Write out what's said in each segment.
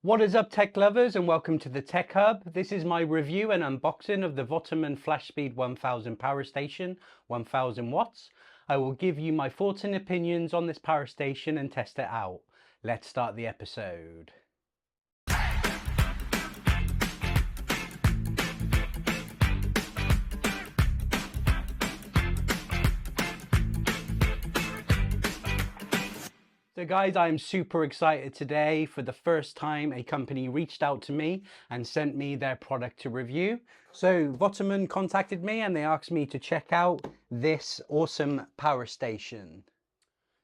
What is up, tech lovers, and welcome to the Tech Hub. This is my review and unboxing of the VTOMAN FlashSpeed 1000 power station, 1000 watts. I will give you my thoughts and opinions on this power station and test it out. Let's start the episode. So guys, I'm super excited today. For the first time, a company reached out to me and sent me their product to review. So VTOMAN contacted me and they asked me to check out this awesome power station.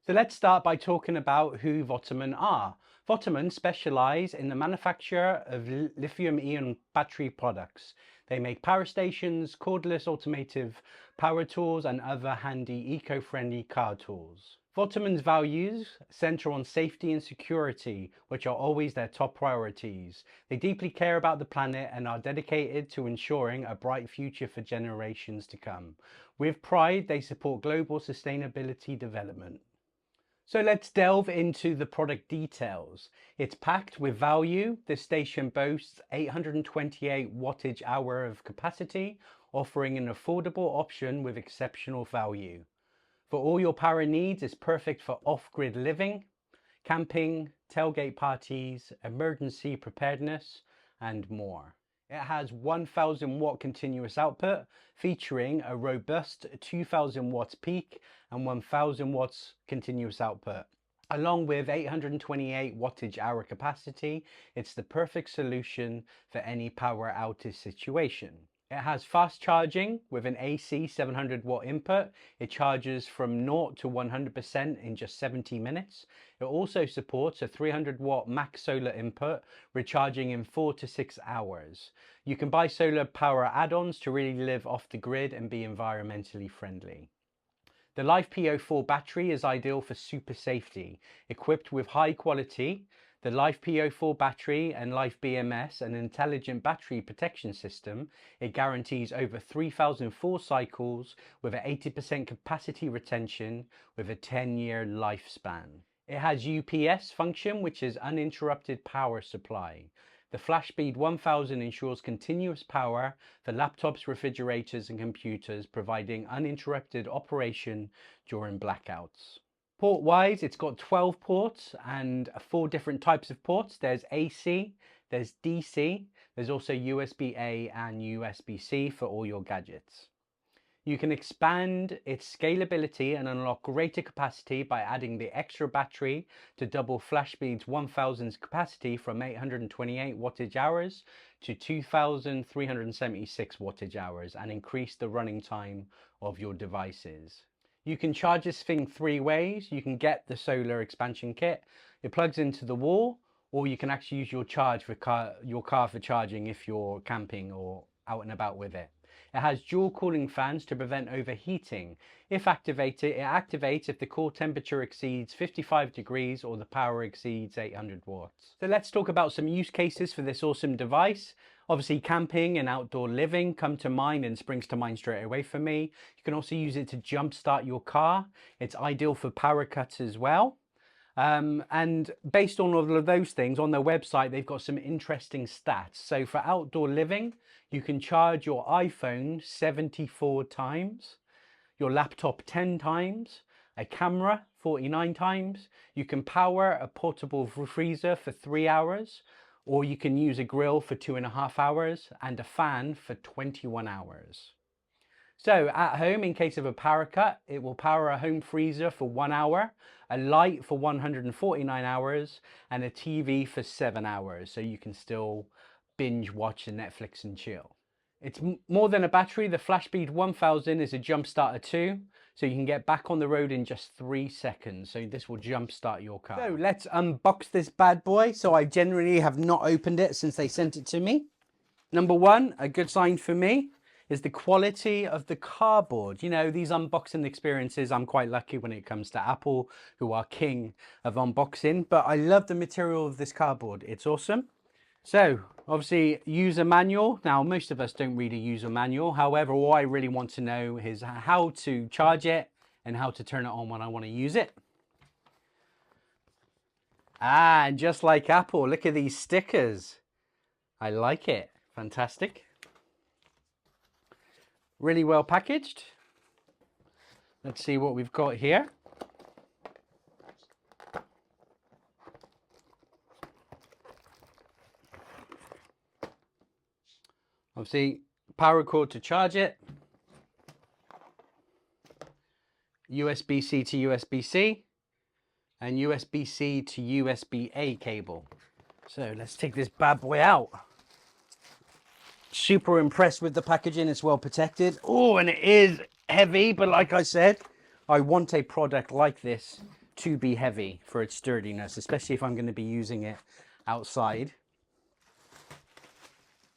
So let's start by talking about who VTOMAN are. VTOMAN specialize in the manufacture of lithium-ion battery products. They make power stations, cordless automotive power tools, and other handy eco-friendly car tools. VTOMAN's values center on safety and security, which are always their top priorities. They deeply care about the planet and are dedicated to ensuring a bright future for generations to come. With pride, they support global sustainability development. So let's delve into the product details. It's packed with value. This station boasts 828 wattage hour of capacity, offering an affordable option with exceptional value. For all your power needs, it's perfect for off-grid living, camping, tailgate parties, emergency preparedness, and more. It has 1000 watt continuous output, featuring a robust 2000 watts peak and 1000 watts continuous output. Along with 828 wattage hour capacity, it's the perfect solution for any power outage situation. It has fast charging with an AC 700 watt input. It charges from 0 to 100% in just 70 minutes. It also supports a 300 watt max solar input, recharging in 4 to 6 hours. You can buy solar power add-ons to really live off the grid and be environmentally friendly. The LiFePO4 battery is ideal for super safety. Equipped with high quality, the LiFePO4 battery and LifeBMS, an intelligent battery protection system, it guarantees over 3,004 cycles with an 80% capacity retention with a 10-year lifespan. It has UPS function, which is uninterrupted power supply. The FlashSpeed 1000 ensures continuous power for laptops, refrigerators, and computers, providing uninterrupted operation during blackouts. Port-wise, it's got 12 ports and 4 different types of ports. There's AC, there's DC, there's also USB-A and USB-C for all your gadgets. You can expand its scalability and unlock greater capacity by adding the extra battery to double FlashSpeed's 1000's capacity from 828 wattage hours to 2376 wattage hours and increase the running time of your devices. You can charge this thing 3 ways. You can get the solar expansion kit. It plugs into the wall, or you can actually use your car for charging if you're camping or out and about with it. It has dual cooling fans to prevent overheating. If activated, it activates if the core temperature exceeds 55 degrees or the power exceeds 800 watts. So let's talk about some use cases for this awesome device. Obviously, camping and outdoor living come to mind and springs to mind straight away for me. You can also use it to jumpstart your car. It's ideal for power cuts as well. And based on all of those things, on their website, they've got some interesting stats. So for outdoor living, you can charge your iPhone 74 times, your laptop 10 times, a camera 49 times. You can power a portable freezer for 3 hours, or you can use a grill for 2.5 hours and a fan for 21 hours. So at home, in case of a power cut, it will power a home freezer for 1 hour, a light for 149 hours, and a TV for 7 hours. So you can still binge watch Netflix and chill. It's more than a battery. The FlashSpeed 1000 is a jump starter too. So you can get back on the road in just 3 seconds. So this will jumpstart your car. So let's unbox this bad boy. So I generally have not opened it since they sent it to me. Number one, a good sign for me, is the quality of the cardboard. You know, these unboxing experiences, I'm quite lucky when it comes to Apple, who are king of unboxing, but I love the material of this cardboard. It's awesome. So obviously user manual. Now, most of us don't read a user manual. However, all I really want to know is how to charge it and how to turn it on when I want to use it. Ah, and just like Apple, look at these stickers. I like it. Fantastic. Really well packaged. Let's see what we've got here. Obviously, power cord to charge it. USB-C to USB-C. And USB-C to USB-A cable. So let's take this bad boy out. Super impressed with the packaging. It's well protected. Oh, and it is heavy, but like I said, I want a product like this to be heavy for its sturdiness, especially if I'm going to be using it outside.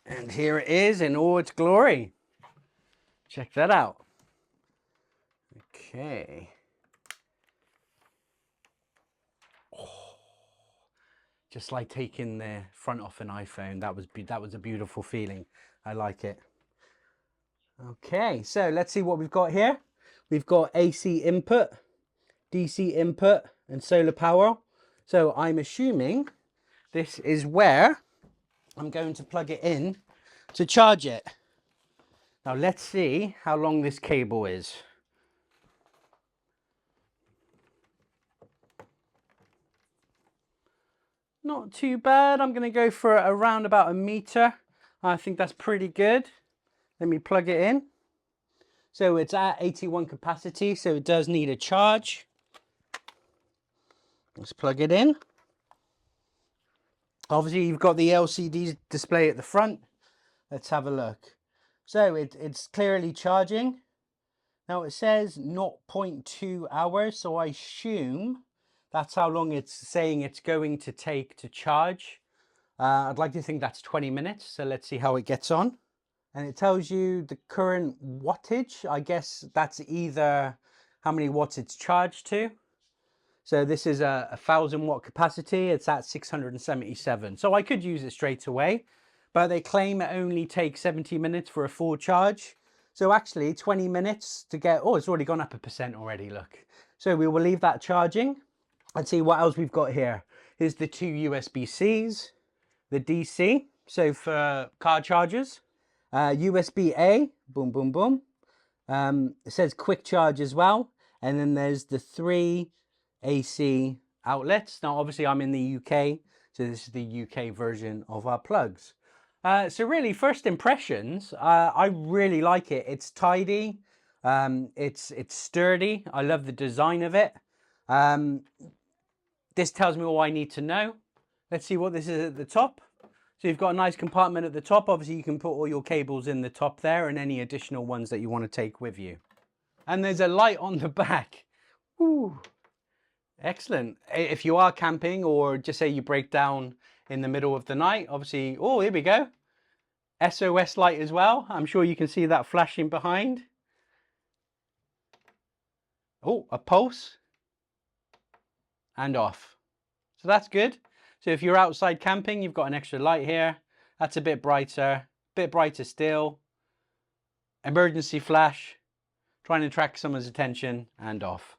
And here it is in all its glory. Check that out. Okay. Just like taking the front off an iPhone. That was a beautiful feeling. I like it. Okay, so let's see what we've got here. We've got AC input, DC input, and solar power. So I'm assuming this is where I'm going to plug it in to charge it. Now let's see how long this cable is. Not too bad. I'm going to go for around about 1 meter. I think that's pretty good. Let me plug it in. So it's at 81 capacity, so it does need a charge. Let's plug it in. Obviously, you've got the LCD display at the front. Let's have a look. So it's clearly charging. Now it says 0.2 hours, so I assume that's how long it's saying it's going to take to charge. I'd like to think that's 20 minutes, so let's see how it gets on. And it tells you the current wattage. I guess that's either how many watts it's charged to. So this is a 1000 watt capacity. It's at 677. So I could use it straight away, but they claim it only takes 70 minutes for a full charge. So actually 20 minutes to get, oh, it's already gone up 1% already, look. So we will leave that charging. Let's see what else we've got here. Here's the 2 USB-Cs, the DC, so for car chargers, USB-A, boom, boom, boom. It says quick charge as well. And then there's the 3 AC outlets. Now, obviously I'm in the UK, so this is the UK version of our plugs. So really, first impressions, I really like it. It's tidy, it's sturdy. I love the design of it. This tells me all I need to know. Let's see what this is at the top. So you've got a nice compartment at the top. Obviously, you can put all your cables in the top there and any additional ones that you want to take with you. And there's a light on the back. Ooh, excellent. If you are camping or just say you break down in the middle of the night, obviously, oh, here we go. SOS light as well. I'm sure you can see that flashing behind. Oh, a pulse. And off. So that's good. So if you're outside camping, you've got an extra light here. That's a bit brighter still. Emergency flash, trying to attract someone's attention, and off.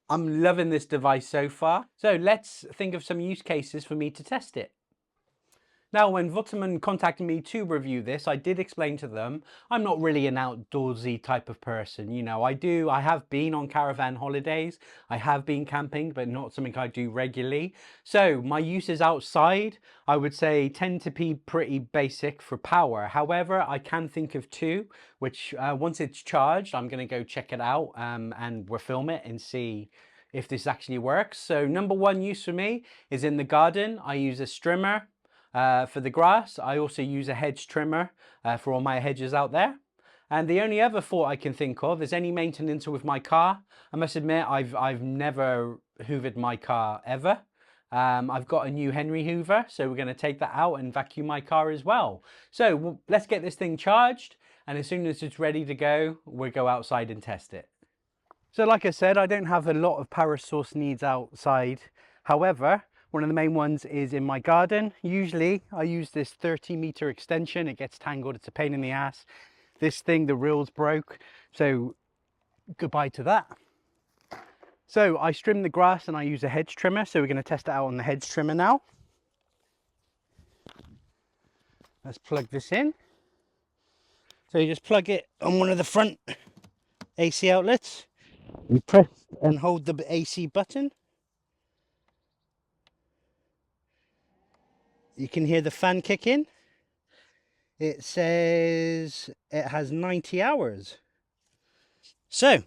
I'm loving this device so far. So let's think of some use cases for me to test it. Now, when VTOMAN contacted me to review this, I did explain to them, I'm not really an outdoorsy type of person. You know, I have been on caravan holidays, I have been camping, but not something I do regularly. So my uses outside, I would say, tend to be pretty basic for power. However, I can think of two, which once it's charged, I'm going to go check it out and we'll film it and see if this actually works. So number one use for me is in the garden. I use a strimmer for the grass. I also use a hedge trimmer for all my hedges out there. And the only other thought I can think of is any maintenance with my car. I must admit, I've never hoovered my car ever. I've got a new Henry Hoover, so we're going to take that out and vacuum my car as well. So let's get this thing charged, and as soon as it's ready to go, we'll go outside and test it. So like I said, I don't have a lot of power source needs outside. However, one of the main ones is in my garden. Usually I use this 30-meter extension. It gets tangled, it's a pain in the ass. This thing, the reels broke, so goodbye to that. So I trim the grass and I use a hedge trimmer. So we're going to test it out on the hedge trimmer now. Let's plug this in. So you just plug it on one of the front AC outlets. You press and hold the AC button. You can hear the fan kick in. It says it has 90 hours. So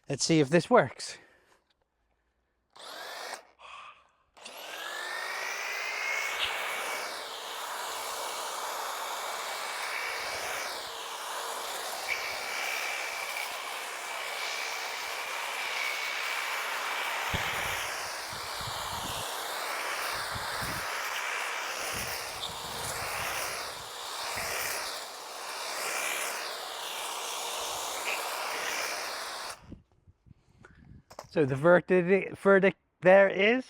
let's see if this works. So the verdict there is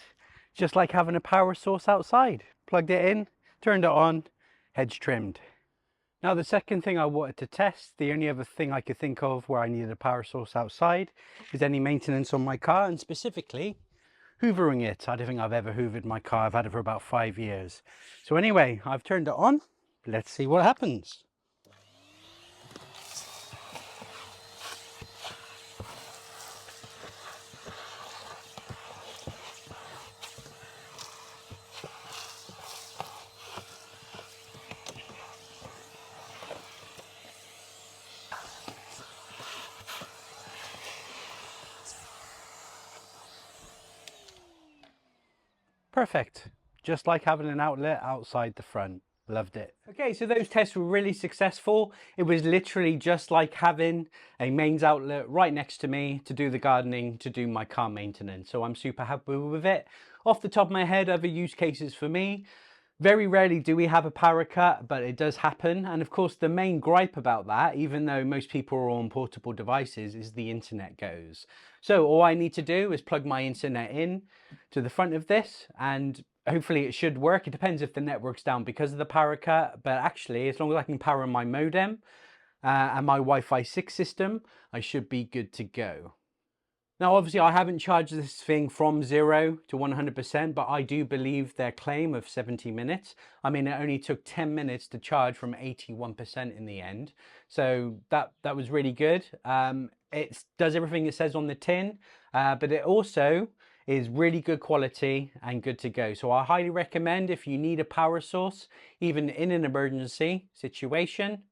just like having a power source outside. Plugged it in, turned it on, hedge trimmed. Now the second thing I wanted to test, the only other thing I could think of where I needed a power source outside, is any maintenance on my car, and specifically hoovering it. I don't think I've ever hoovered my car. I've had it for about 5 years. So anyway, I've turned it on. Let's see what happens. Perfect. Just like having an outlet outside the front. Loved it. Okay, so those tests were really successful. It was literally just like having a mains outlet right next to me to do the gardening, to do my car maintenance. So I'm super happy with it. Off the top of my head, other use cases for me. Very rarely do we have a power cut, but it does happen. And of course, the main gripe about that, even though most people are on portable devices, is the internet goes. So all I need to do is plug my internet in to the front of this, and hopefully it should work. It depends if the network's down because of the power cut, but actually, as long as I can power my modem and my Wi-Fi 6 system, I should be good to go. Now, obviously, I haven't charged this thing from 0 to 100%, but I do believe their claim of 70 minutes. I mean, it only took 10 minutes to charge from 81% in the end. So that was really good. It does everything it says on the tin, but it also is really good quality and good to go. So I highly recommend if you need a power source, even in an emergency situation,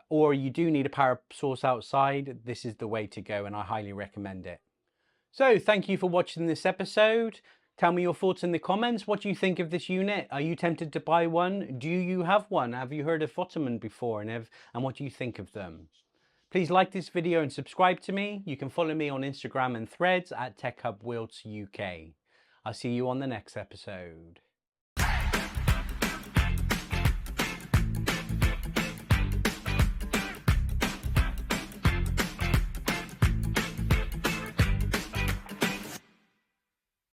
or you do need a power source outside, this is the way to go, and I highly recommend it. So thank you for watching this episode. Tell me your thoughts in the comments. What do you think of this unit? Are you tempted to buy one? Do you have one? Have you heard of VTOMAN before? And what do you think of them? Please like this video and subscribe to me. You can follow me on Instagram and Threads at TechHubWilts UK. I'll see you on the next episode.